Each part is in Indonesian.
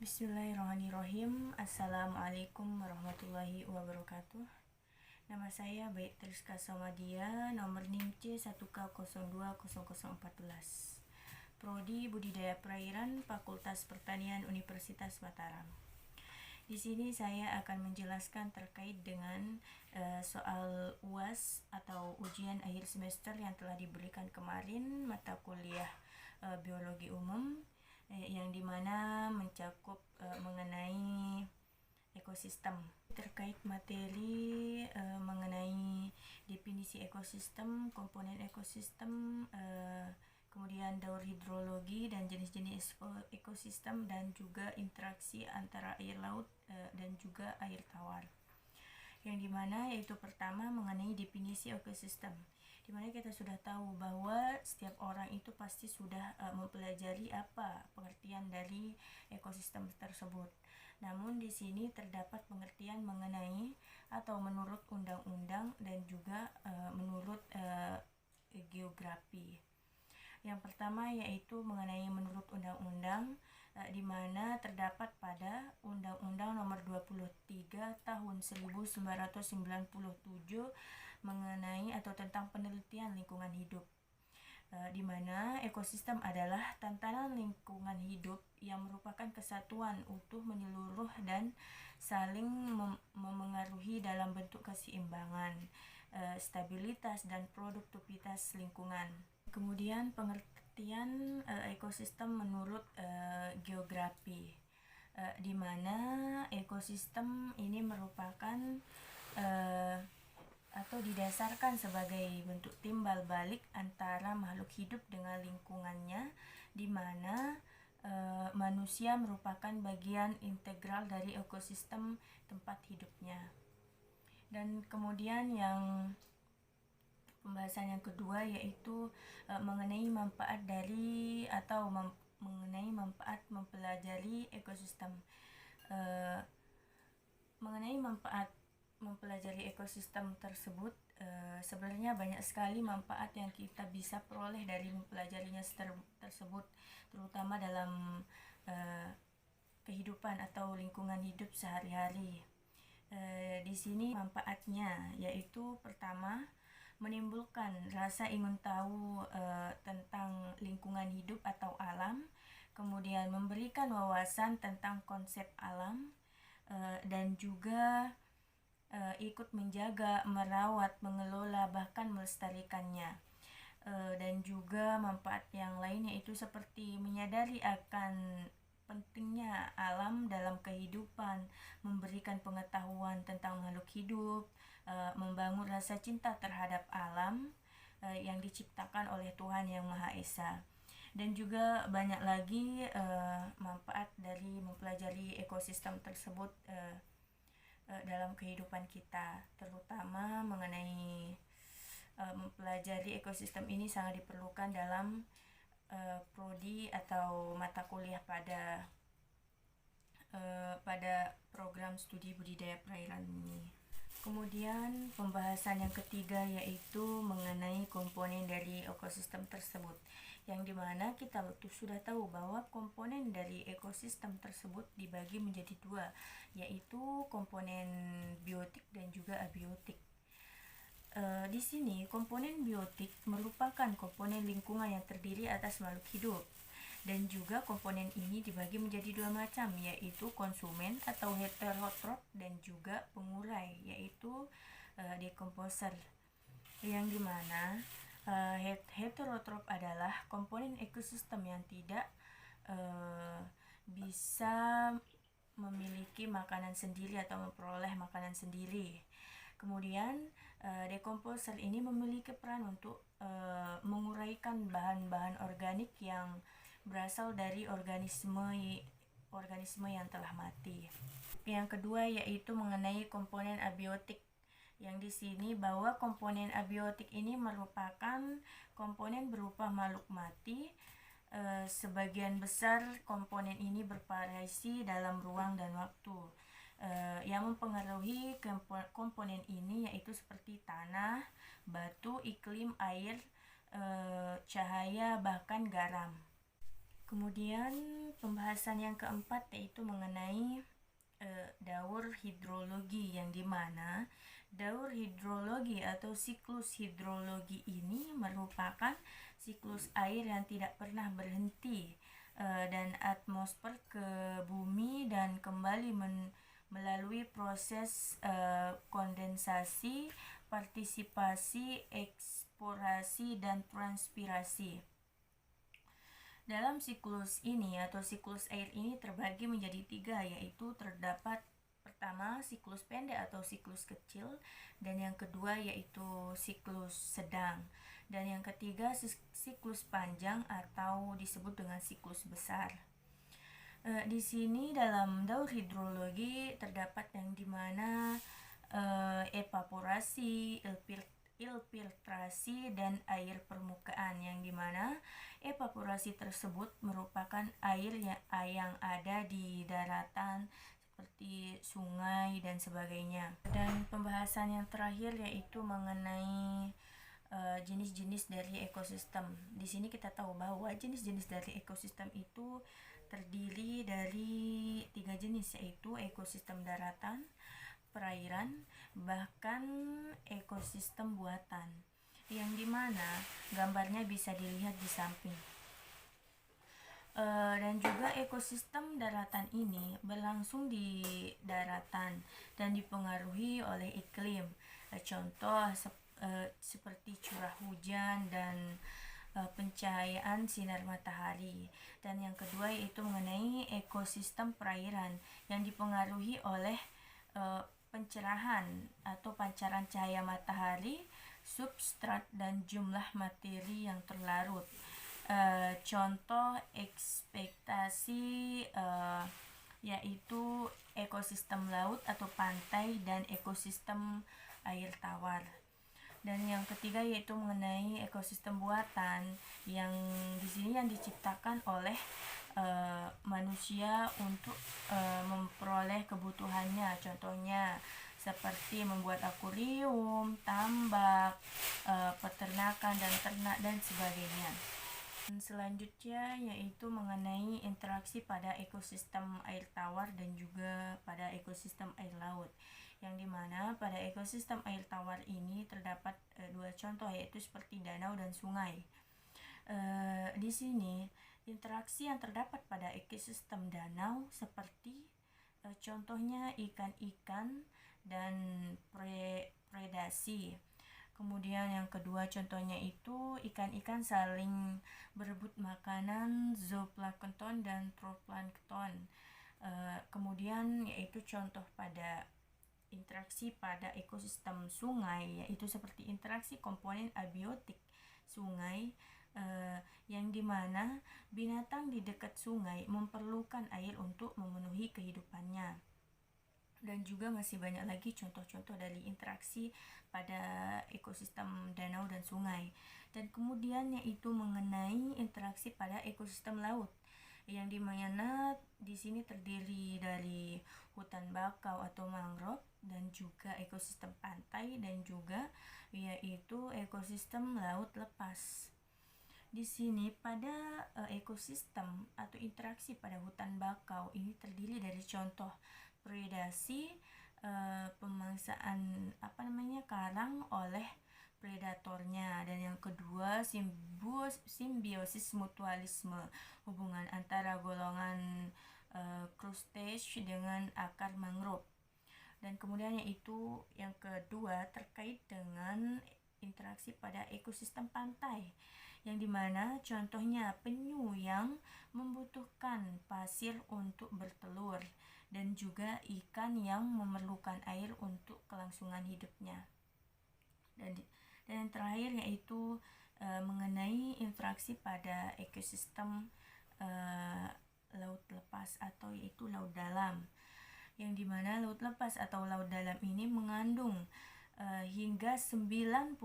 Bismillahirrahmanirrahim. Assalamualaikum warahmatullahi wabarakatuh. Nama saya Baik Triska Somadia, nomor NIM C1K020014. Prodi Budidaya Perairan, Fakultas Pertanian Universitas Mataram. Di sini saya akan menjelaskan terkait dengan soal UAS atau ujian akhir semester yang telah diberikan kemarin, mata kuliah biologi umum, yang dimana mencakup mengenai ekosistem. Terkait materi mengenai definisi ekosistem, komponen ekosistem, kemudian daur hidrologi dan jenis-jenis ekosistem, dan juga interaksi antara air laut dan juga air tawar. Yang dimana yaitu pertama mengenai definisi ekosistem, dimana kita sudah tahu bahwa setiap orang itu pasti sudah mempelajari apa pengertian dari ekosistem tersebut. Namun di sini terdapat pengertian mengenai atau menurut undang-undang dan juga menurut geografi. Yang pertama yaitu mengenai menurut undang-undang, di mana terdapat pada Undang-Undang Nomor 23 Tahun 1997 mengenai atau tentang penelitian lingkungan hidup, di mana ekosistem adalah tatanan lingkungan hidup yang merupakan kesatuan utuh menyeluruh dan saling memengaruhi dalam bentuk keseimbangan, stabilitas dan produktivitas lingkungan. Kemudian pengertian ekosistem menurut geografi, di mana ekosistem ini merupakan atau didasarkan sebagai bentuk timbal balik antara makhluk hidup dengan lingkungannya, di mana manusia merupakan bagian integral dari ekosistem tempat hidupnya. Dan kemudian yang pembahasan yang kedua yaitu mengenai manfaat dari atau mengenai manfaat mempelajari ekosistem. Mengenai manfaat mempelajari ekosistem tersebut, sebenarnya banyak sekali manfaat yang kita bisa peroleh dari mempelajarinya tersebut, terutama dalam kehidupan atau lingkungan hidup sehari-hari. Di sini manfaatnya yaitu pertama, menimbulkan rasa ingin tahu tentang lingkungan hidup atau alam, kemudian memberikan wawasan tentang konsep alam, dan juga ikut menjaga, merawat, mengelola, bahkan melestarikannya. Dan juga manfaat yang lain yaitu seperti menyadari akan pentingnya alam dalam kehidupan, memberikan pengetahuan tentang makhluk hidup, membangun rasa cinta terhadap alam yang diciptakan oleh Tuhan Yang Maha Esa. Dan juga banyak lagi manfaat dari mempelajari ekosistem tersebut dalam kehidupan kita, terutama mengenai mempelajari ekosistem ini sangat diperlukan dalam prodi atau mata kuliah pada program studi budidaya perairan ini. Kemudian pembahasan yang ketiga yaitu mengenai komponen dari ekosistem tersebut, yang dimana kita sudah tahu bahwa komponen dari ekosistem tersebut dibagi menjadi dua, yaitu komponen biotik dan juga abiotik. Di sini komponen biotik merupakan komponen lingkungan yang terdiri atas makhluk hidup, dan juga komponen ini dibagi menjadi dua macam, yaitu konsumen atau heterotrof dan juga pengurai, yaitu decomposer, yang dimana heterotrof adalah komponen ekosistem yang tidak bisa memiliki makanan sendiri atau memperoleh makanan sendiri. Kemudian decomposer ini memiliki peran untuk menguraikan bahan-bahan organik yang berasal dari organisme yang telah mati. Yang kedua yaitu mengenai komponen abiotik, yang di sini bahwa komponen abiotik ini merupakan komponen berupa makhluk mati. Sebagian besar komponen ini bervariasi dalam ruang dan waktu. Yang mempengaruhi komponen ini yaitu seperti tanah, batu, iklim, air, cahaya, bahkan garam. Kemudian pembahasan yang keempat yaitu mengenai daur hidrologi, yang dimana daur hidrologi atau siklus hidrologi ini merupakan siklus air yang tidak pernah berhenti dan atmosfer ke bumi dan kembali melalui proses kondensasi, partisipasi, eksplorasi, dan transpirasi. Dalam siklus ini atau siklus air ini terbagi menjadi 3, yaitu terdapat pertama siklus pendek atau siklus kecil, dan yang kedua yaitu siklus sedang, dan yang ketiga siklus panjang atau disebut dengan siklus besar. Di sini dalam daur hidrologi terdapat yang dimana evaporasi, infiltrasi, dan air permukaan, yang dimana evaporasi tersebut merupakan air yang ada di daratan seperti sungai dan sebagainya. Dan pembahasan yang terakhir yaitu mengenai jenis-jenis dari ekosistem. Di sini kita tahu bahwa jenis-jenis dari ekosistem itu terdiri dari 3 jenis, yaitu ekosistem daratan, perairan, bahkan ekosistem buatan, yang dimana gambarnya bisa dilihat di samping. Dan juga ekosistem daratan ini berlangsung di daratan dan dipengaruhi oleh iklim. Contoh seperti curah hujan dan pencahayaan sinar matahari. Dan yang kedua yaitu mengenai ekosistem perairan yang dipengaruhi oleh pencerahan atau pancaran cahaya matahari, substrat, dan jumlah materi yang terlarut. Contoh ekspektasi yaitu ekosistem laut atau pantai dan ekosistem air tawar. Dan yang ketiga yaitu mengenai ekosistem buatan, yang di sini yang diciptakan oleh manusia untuk memperoleh kebutuhannya, contohnya seperti membuat akuarium, tambak, peternakan dan ternak dan sebagainya. Selanjutnya yaitu mengenai interaksi pada ekosistem air tawar dan juga pada ekosistem air laut, yang dimana pada ekosistem air tawar ini terdapat 2 contoh, yaitu seperti danau dan sungai. Di sini interaksi yang terdapat pada ekosistem danau seperti contohnya ikan-ikan dan predasi. Kemudian yang kedua contohnya itu ikan-ikan saling berebut makanan, zooplankton dan zooplankton. Kemudian yaitu contoh pada interaksi pada ekosistem sungai, yaitu seperti interaksi komponen abiotik sungai, yang dimana binatang di dekat sungai memerlukan air untuk memenuhi kehidupannya. Dan juga masih banyak lagi contoh-contoh dari interaksi pada ekosistem danau dan sungai. Dan kemudian yaitu mengenai interaksi pada ekosistem laut, yang dimana di sini terdiri dari hutan bakau atau mangrove, dan juga ekosistem pantai, dan juga yaitu ekosistem laut lepas. Di sini pada ekosistem atau interaksi pada hutan bakau ini terdiri dari contoh predasi, pemangsaan karang oleh predatornya, dan yang kedua simbiosis mutualisme, hubungan antara golongan crustaceans dengan akar mangrove. Dan kemudian yaitu yang kedua terkait dengan interaksi pada ekosistem pantai, yang dimana contohnya penyu yang membutuhkan pasir untuk bertelur, dan juga ikan yang memerlukan air untuk kelangsungan hidupnya. Dan yang terakhir yaitu mengenai interaksi pada ekosistem laut lepas atau yaitu laut dalam, yang dimana laut lepas atau laut dalam ini mengandung hingga 95%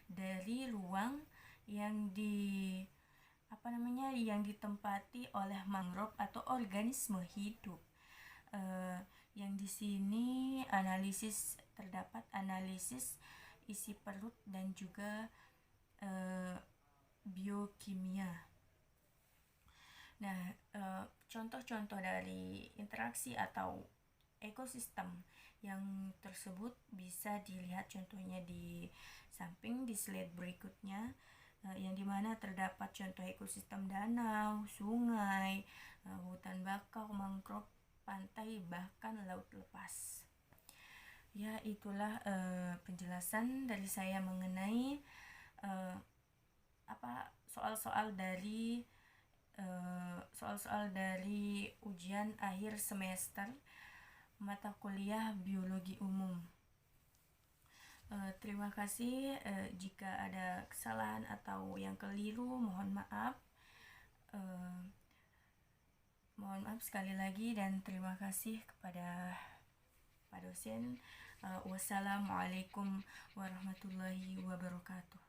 dari ruang yang ditempati oleh mangrove atau organisme hidup. Yang di sini terdapat analisis isi perut dan juga biokimia. Nah, contoh-contoh dari interaksi atau ekosistem yang tersebut bisa dilihat contohnya di samping di slide berikutnya, yang dimana terdapat contoh ekosistem danau, sungai, hutan bakau, mangrove, pantai, bahkan laut lepas. Ya, itulah penjelasan dari saya mengenai soal-soal dari ujian akhir semester mata kuliah biologi umum. Terima kasih. Jika ada kesalahan atau yang keliru, mohon maaf. Mohon maaf sekali lagi dan terima kasih kepada Pak dosen. Wassalamualaikum warahmatullahi wabarakatuh.